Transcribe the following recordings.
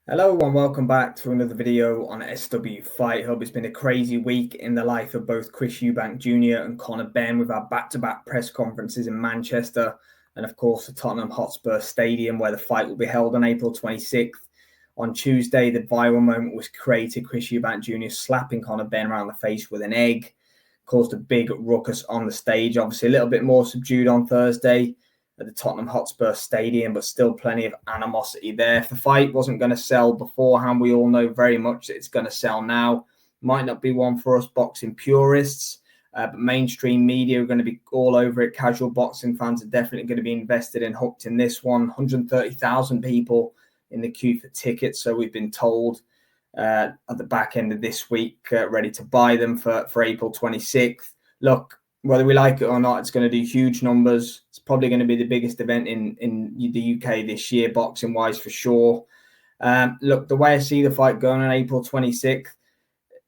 Hello and welcome back to another video on SW Fight Hub. It's been a crazy week in the life of both Chris Eubank Jr. and Conor Benn with our back-to-back press conferences in Manchester and of course the Tottenham Hotspur Stadium where the fight will be held on April 26th. On Tuesday, the viral moment was created, Chris Eubank Jr. slapping Conor Benn around the face with an egg, caused a big ruckus on the stage. Obviously a little bit more subdued on Thursday at the Tottenham Hotspur Stadium, but still plenty of animosity there. If the fight wasn't going to sell beforehand, we all know very much that it's going to sell now. Might not be one for us boxing purists, but mainstream media are going to be all over it. Casual boxing fans are definitely going to be invested and hooked in this one. 130,000 people in the queue for tickets, so we've been told at the back end of this week, ready to buy them for April 26th. Look, whether we like it or not, it's going to do huge numbers. It's probably going to be the biggest event in the UK this year, boxing-wise, for sure. Look, the way I see the fight going on April 26th,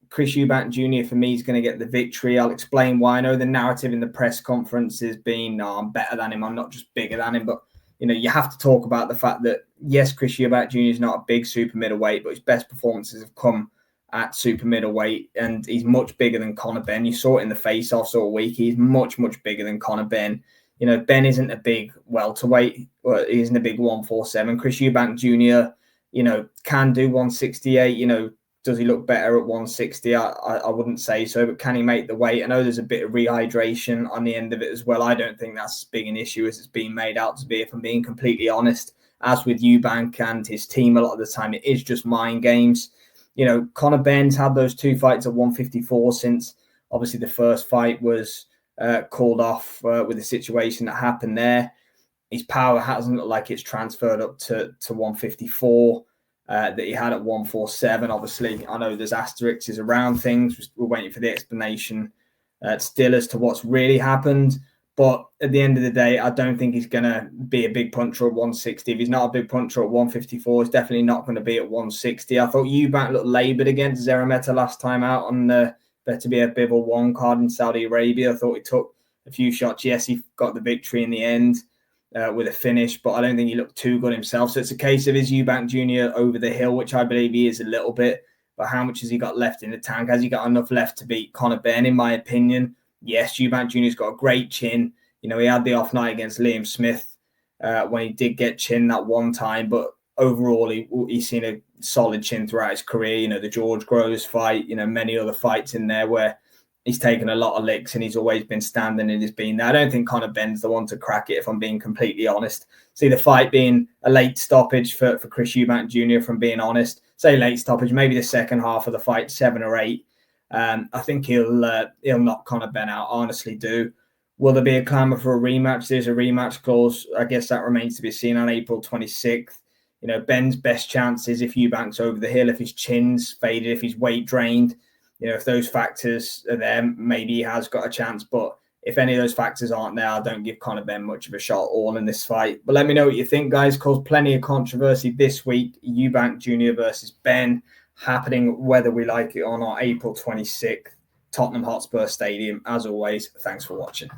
Chris Eubank Jr. for me is going to get the victory. I'll explain why. I know the narrative in the press conference has been, I'm better than him. I'm not just bigger than him. But, you have to talk about the fact that, yes, Chris Eubank Jr. is not a big super middleweight, but his best performances have come at super middleweight, and he's much bigger than Conor Benn. You saw it in the face-off sort of week. He's much, much bigger than Conor Benn. Ben isn't a big welterweight. Well, he isn't a big 147. Chris Eubank Jr., can do 168. Does he look better at 160? I wouldn't say so, but can he make the weight? I know there's a bit of rehydration on the end of it as well. I don't think that's as big an issue as it's being made out to be, if I'm being completely honest. As with Eubank and his team, a lot of the time it is just mind games. Conor Benn's had those two fights at 154 since obviously the first fight was called off with the situation that happened there. His power hasn't looked like it's transferred up to 154 that he had at 147. Obviously, I know there's asterisks around things. We're waiting for the explanation still as to what's really happened. But at the end of the day, I don't think he's going to be a big puncher at 160. If he's not a big puncher at 154, he's definitely not going to be at 160. I thought Eubank looked laboured against Zerameta last time out on the better be a Bivol 1 card in Saudi Arabia. I thought he took a few shots. Yes, he got the victory in the end with a finish, but I don't think he looked too good himself. So it's a case of, is Eubank Jr. over the hill, which I believe he is a little bit, but how much has he got left in the tank? Has he got enough left to beat Conor Benn, in my opinion? Yes, Eubank Jr.'s got a great chin. He had the off night against Liam Smith when he did get chin that one time, but overall he's seen a solid chin throughout his career. The George Groves fight, many other fights in there where he's taken a lot of licks and he's always been standing and he's been there. I don't think Conor Benn's the one to crack it, if I'm being completely honest. See the fight being a late stoppage for Chris Eubank Jr., from being honest. Say late stoppage, maybe the second half of the fight, 7 or 8. I think he'll knock Conor Benn out. I honestly do. Will there be a clamour for a rematch? There's a rematch clause. I guess that remains to be seen on April 26th. Benn's best chance is if Eubank's over the hill, if his chin's faded, if his weight drained. If those factors are there, maybe he has got a chance. But if any of those factors aren't there, I don't give Conor Benn much of a shot at all in this fight. But let me know what you think, guys. Caused plenty of controversy this week. Eubank Jr. versus Benn, happening whether we like it or not, April 26th, Tottenham Hotspur Stadium. As always, thanks for watching.